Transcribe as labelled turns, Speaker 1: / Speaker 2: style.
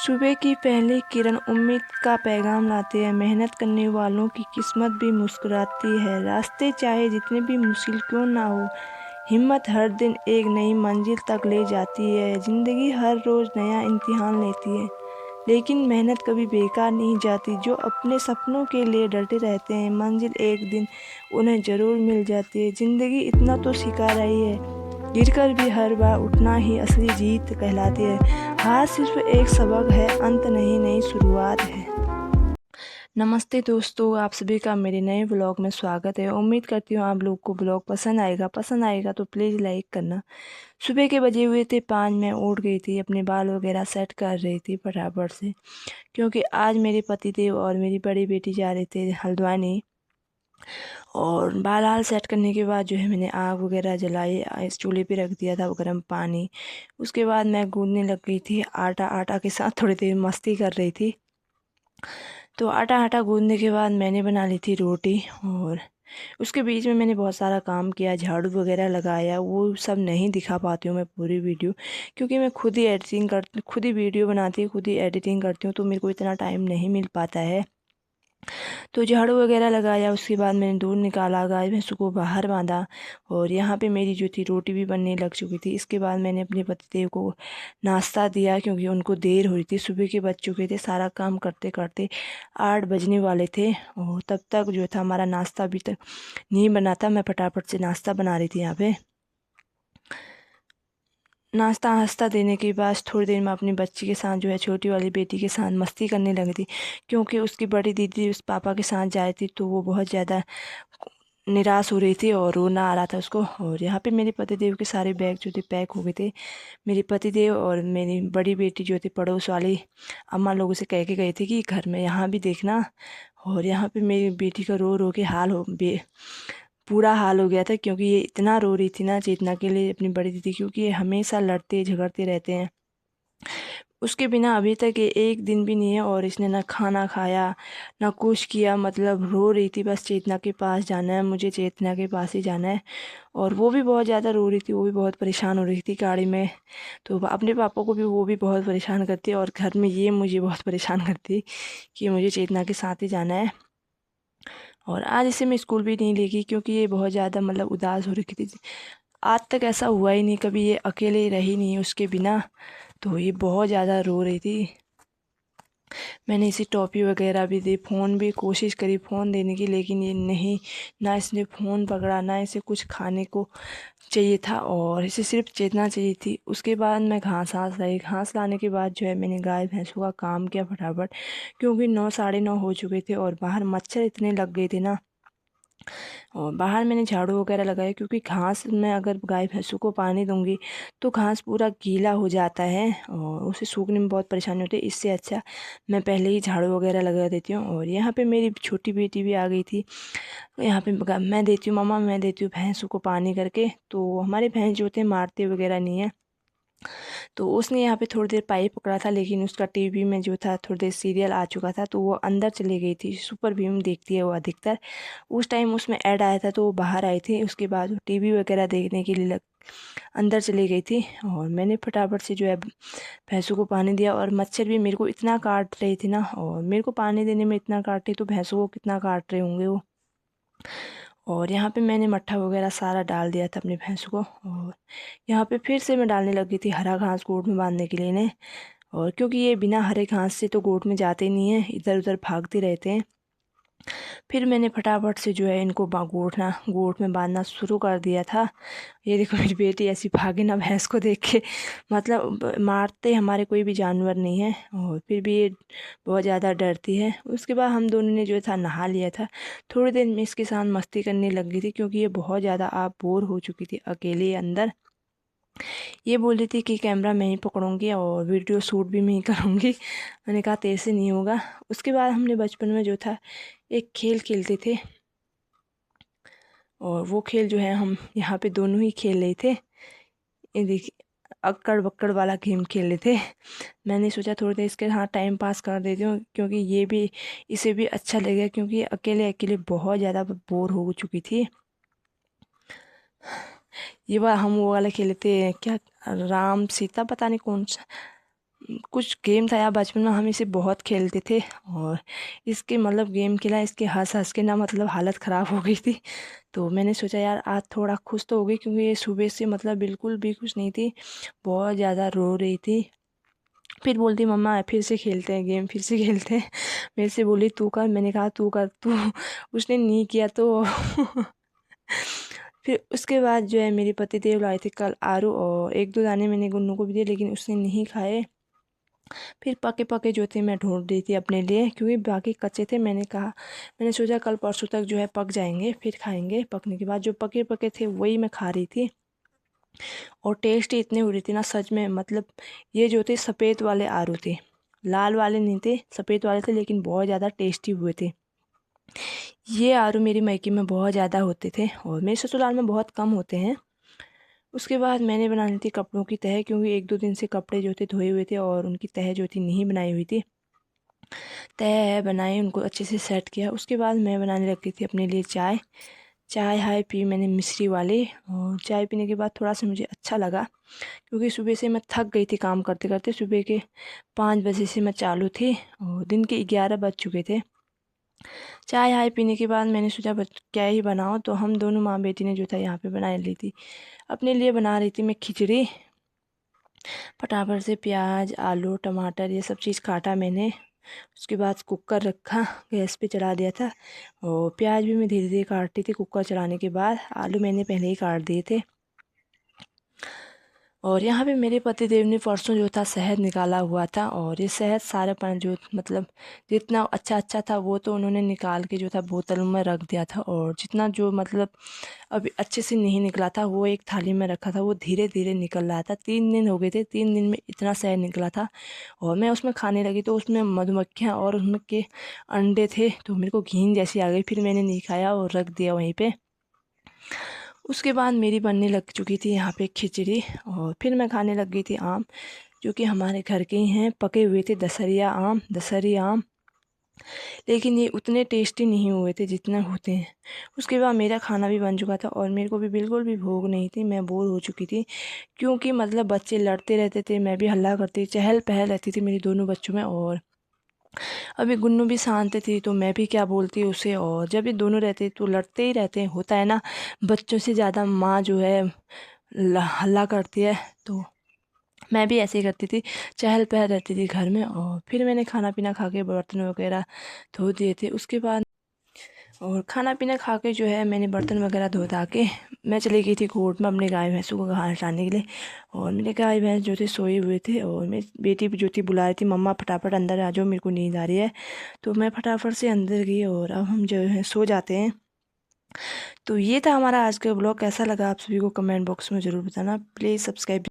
Speaker 1: सुबह की पहली किरण उम्मीद का पैगाम लाती है। मेहनत करने वालों की किस्मत भी मुस्कुराती है। रास्ते चाहे जितने भी मुश्किल क्यों ना हो, हिम्मत हर दिन एक नई मंजिल तक ले जाती है। ज़िंदगी हर रोज़ नया इम्तिहान लेती है, लेकिन मेहनत कभी बेकार नहीं जाती। जो अपने सपनों के लिए डटे रहते हैं, मंजिल एक दिन उन्हें ज़रूर मिल जाती है। ज़िंदगी इतना तो सिखा रही है, गिरकर भी हर बार उठना ही असली जीत कहलाती है। हार सिर्फ एक सबक है, अंत नहीं, नई शुरुआत है। नमस्ते दोस्तों, आप सभी का मेरे नए व्लॉग में स्वागत है। उम्मीद करती हूँ आप लोग को व्लॉग पसंद आएगा तो प्लीज़ लाइक करना। सुबह के बजे हुए थे 5। मैं उठ गई थी, अपने बाल वगैरह सेट कर रही थी फटाफट से, क्योंकि आज मेरे पतिदेव और मेरी बड़ी बेटी जा रहे थे हल्द्वानी। और बाल हाल सेट करने के बाद जो है मैंने आग वगैरह जलाई, इस चूल्हे पे रख दिया था गर्म पानी। उसके बाद मैं गूँदने लग गई थी आटा के साथ, थोड़ी देर मस्ती कर रही थी। तो आटा गूँदने के बाद मैंने बना ली थी रोटी, और उसके बीच में मैंने बहुत सारा काम किया, झाड़ू वगैरह लगाया। वो सब नहीं दिखा पाती हूँ मैं पूरी वीडियो, क्योंकि मैं खुद ही वीडियो बनाती, खुद ही एडिटिंग करती हूँ, तो मेरे को इतना टाइम नहीं मिल पाता है। तो झाड़ू वगैरह लगाया, उसके बाद मैंने दूध निकाला, गाय भैंसों को बाहर बांधा, और यहाँ पे मेरी जो थी रोटी भी बनने लग चुकी थी। इसके बाद मैंने अपने पतिदेव को नाश्ता दिया, क्योंकि उनको देर हो रही थी, सुबह के बज चुके थे। सारा काम करते करते 8 बजने वाले थे, और तब तक जो था हमारा नाश्ता अभी तक नहीं बना था। मैं फटाफट से नाश्ता बना रही थी यहाँ पे। नाश्ता वास्ता देने के बाद थोड़ी देर में अपनी बच्ची के साथ, जो है छोटी वाली बेटी के साथ मस्ती करने लगी थी, क्योंकि उसकी बड़ी दीदी उस पापा के साथ जाई थी, तो वो बहुत ज़्यादा निराश हो रही थी और रोना आ रहा था उसको। और यहाँ पे मेरे पतिदेव के सारे बैग जो थे पैक हो गए थे। मेरे पतिदेव और मेरी बड़ी बेटी जो थी पड़ोस वाली अम्मा लोगों से कह के गई थी कि घर में यहाँ भी देखना। और यहाँ पे मेरी बेटी का रो रो के पूरा हाल हो गया था, क्योंकि ये इतना रो रही थी ना चेतना के लिए, अपनी बड़ी दीदी, क्योंकि ये हमेशा लड़ते झगड़ते रहते हैं। उसके बिना अभी तक ये एक दिन भी नहीं है, और इसने ना खाना खाया ना कुछ किया। मतलब रो रही थी, बस चेतना के पास जाना है, मुझे चेतना के पास ही जाना है। और वो भी बहुत ज़्यादा रो रही थी, वो भी बहुत परेशान हो रही थी गाड़ी में। तो अपने पापा को भी वो भी बहुत परेशान करती, और घर में ये मुझे बहुत परेशान करती कि मुझे चेतना के साथ ही जाना है। और आज इसे मैं स्कूल भी नहीं ले गई, क्योंकि ये बहुत ज़्यादा मतलब उदास हो रखी थी। आज तक ऐसा हुआ ही नहीं, कभी ये अकेले रही नहीं उसके बिना, तो ये बहुत ज़्यादा रो रही थी। मैंने इसे टॉफ़ी वगैरह भी दी, फ़ोन भी कोशिश करी फ़ोन देने की, लेकिन ये नहीं, ना इसने फ़ोन पकड़ा, ना इसे कुछ खाने को चाहिए था, और इसे सिर्फ चेतना चाहिए थी। उसके बाद मैं घास लाई, घास लाने के बाद जो है मैंने गाय भैंसों का काम किया फटाफट, क्योंकि 9 साढ़े 9 हो चुके थे, और बाहर मच्छर इतने लग गए थे ना। और बाहर मैंने झाड़ू वगैरह लगाया, क्योंकि घास में अगर गाय भैंसों को पानी दूंगी तो घास पूरा गीला हो जाता है, और उसे सूखने में बहुत परेशानी होती है। इससे अच्छा मैं पहले ही झाड़ू वगैरह लगा देती हूँ। और यहाँ पे मेरी छोटी बेटी भी आ गई थी। यहाँ पे मैं देती हूँ, मम्मा मैं देती हूँ भैंसों को पानी करके। तो हमारे भैंस जो थे मारते वगैरह नहीं है, तो उसने यहाँ पे थोड़ी देर पाइप पकड़ा था, लेकिन उसका टीवी में जो था थोड़ी देर सीरियल आ चुका था, तो वो अंदर चली गई थी। सुपर भीम देखती है वो अधिकतर। उस टाइम उसमें ऐड आया था, तो वो बाहर आई थी। उसके बाद वो टीवी वगैरह देखने के लिए अंदर चली गई थी। और मैंने फटाफट से जो है भैंसों को पानी दिया। और मच्छर भी मेरे को इतना काट रही थी ना, और मेरे को पानी देने में इतना काट रही, तो भैंसों को कितना काट रहे होंगे वो। और यहाँ पे मैंने मट्ठा वगैरह सारा डाल दिया था अपनी भैंसों को। और यहाँ पे फिर से मैं डालने लगी थी हरा घास गोट में बांधने के लिए इन्हें। और क्योंकि ये बिना हरे घास से तो गोट में जाते नहीं हैं, इधर उधर भागते रहते हैं। फिर मैंने फटाफट से जो है इनको गोट में बांधना शुरू कर दिया था। ये देखो मेरी बेटी ऐसी भागी ना भैंस को देख के, मतलब मारते हमारे कोई भी जानवर नहीं है, और फिर भी ये बहुत ज़्यादा डरती है। उसके बाद हम दोनों ने जो था नहा लिया था। थोड़ी देर में इसके साथ मस्ती करने लग गई थी, क्योंकि ये बहुत ज़्यादा आप बोर हो चुकी थी अकेले अंदर। ये बोल रही थी कि कैमरा मैं ही पकड़ूंगी और वीडियो शूट भी मैं ही करूँगी। मैंने कहा तेरे से नहीं होगा। उसके बाद हमने बचपन में जो था एक खेल खेलते थे, और वो खेल जो है हम यहाँ पे दोनों ही खेल रहे थे। ये देखिए, अक्कड़ बक्कड़ वाला गेम खेल रहे थे। मैंने सोचा थोड़ी देर इसके साथ टाइम पास कर देती हूँ, क्योंकि ये भी इसे भी अच्छा लगेगा, क्योंकि ये अकेले अकेले बहुत ज़्यादा बोर हो चुकी थी। हम वो वाला खेलते हैं क्या, राम सीता, पता नहीं कौन सा, कुछ गेम था यार, बचपन में हम इसे बहुत खेलते थे। और इसके मतलब गेम खेला, इसके हंस हंस के ना मतलब हालत ख़राब हो गई थी। तो मैंने सोचा यार आज थोड़ा खुश तो हो गई, क्योंकि ये सुबह से मतलब बिल्कुल भी खुश नहीं थी, बहुत ज़्यादा रो रही थी। फिर बोलती मम्मा फिर से खेलते हैं गेम, फिर से खेलते हैं। मेरे से बोली तू कर, मैंने कहा तू कर तू। उसने नहीं किया तो फिर उसके बाद जो है मेरे पति देव लाए थे कल आलू, और एक दो दाने मैंने गुन्नू को भी दिए, लेकिन उसने नहीं खाए। फिर पके पके जो थे मैं ढूंढ रही थी अपने लिए, क्योंकि बाकी कच्चे थे। मैंने सोचा कल परसों तक जो है पक जाएंगे, फिर खाएंगे। पकने के बाद जो पके पके थे वही मैं खा रही थी, और टेस्ट ही इतने हो रही थी ना सच में। मतलब ये जो थे सफ़ेद वाले आलू थे, लाल वाले नहीं थे, सफ़ेद वाले थे, लेकिन बहुत ज़्यादा टेस्टी हुए थे। ये आलू मेरी मायके में बहुत ज़्यादा होते थे, और मेरे ससुराल में बहुत कम होते हैं। उसके बाद मैंने बना ली थी कपड़ों की तह, क्योंकि एक दो दिन से कपड़े जो थे धोए हुए थे और उनकी तह जो थी नहीं बनाई हुई थी। तह बनाई, उनको अच्छे से सेट किया। उसके बाद मैं बनाने लगी थी अपने लिए चाय। चाय हाय पी मैंने मिश्री वाली, और चाय पीने के बाद थोड़ा सा मुझे अच्छा लगा, क्योंकि सुबह से मैं थक गई थी काम करते करते। सुबह के 5 बजे से मैं चालू थी, और दिन के 11 बज चुके थे। चाय हाय पीने के बाद मैंने सोचा क्या ही बनाओ, तो हम दोनों माँ बेटी ने जो था यहाँ पे बना ली थी। अपने लिए बना रही थी मैं खिचड़ी। फटाफट से प्याज आलू टमाटर ये सब चीज़ काटा मैंने। उसके बाद कुकर रखा, गैस पे चढ़ा दिया था, और प्याज भी मैं धीरे धीरे काटती थी कुकर चलाने के बाद। आलू मैंने पहले ही काट दिए थे। और यहाँ पे मेरे पति देव ने परसों जो था शहद निकाला हुआ था, और ये शहद सारा जो मतलब जितना अच्छा अच्छा था वो तो उन्होंने निकाल के जो था बोतल में रख दिया था, और जितना जो मतलब अभी अच्छे से नहीं निकला था वो एक थाली में रखा था। वो धीरे धीरे निकल रहा था। 3 दिन हो गए थे, 3 दिन में इतना शहद निकला था। और मैं उसमें खाने लगी तो उसमें मधुमक्खियाँ और उसमें के अंडे थे, तो मेरे को घिन जैसी आ गई। फिर मैंने नहीं खाया और रख दिया वहीं पे। उसके बाद मेरी बनने लग चुकी थी यहाँ पे खिचड़ी, और फिर मैं खाने लग गई थी आम, जो कि हमारे घर के ही हैं, पके हुए थे दशहरी आम। लेकिन ये उतने टेस्टी नहीं हुए थे जितना होते हैं। उसके बाद मेरा खाना भी बन चुका था, और मेरे को भी बिल्कुल भी भूख नहीं थी, मैं बोर हो चुकी थी। क्योंकि मतलब बच्चे लड़ते रहते थे, मैं भी हल्ला करती, चहल पहल रहती थी मेरी दोनों बच्चों में। और अभी गुन्नू भी शांत थी, तो मैं भी क्या बोलती उसे। और जब ये दोनों रहते तो लड़ते ही रहते हैं, होता है ना, बच्चों से ज़्यादा माँ जो है हल्ला करती है। तो मैं भी ऐसे ही करती थी, चहल पहल रहती थी घर में। और फिर मैंने खाना पीना खा के बर्तन वगैरह धो दिए थे। उसके बाद और खाना पीना खा के जो है मैंने बर्तन वगैरह धो धा के मैं चली गई थी कोर्ट में अपने गाय भैंसों को घास डालने के लिए। और मेरे गाय भैंस जो थे सोए हुए थे, और मेरी बेटी भी जो थी बुला रही थी, मम्मा फटाफट अंदर आ जाओ, मेरे को नींद आ रही है। तो मैं फटाफट से अंदर गई, और अब हम जो है सो जाते हैं। तो ये था हमारा आज का ब्लॉग। कैसा लगा आप सभी को कमेंट बॉक्स में ज़रूर बताना। Please subscribe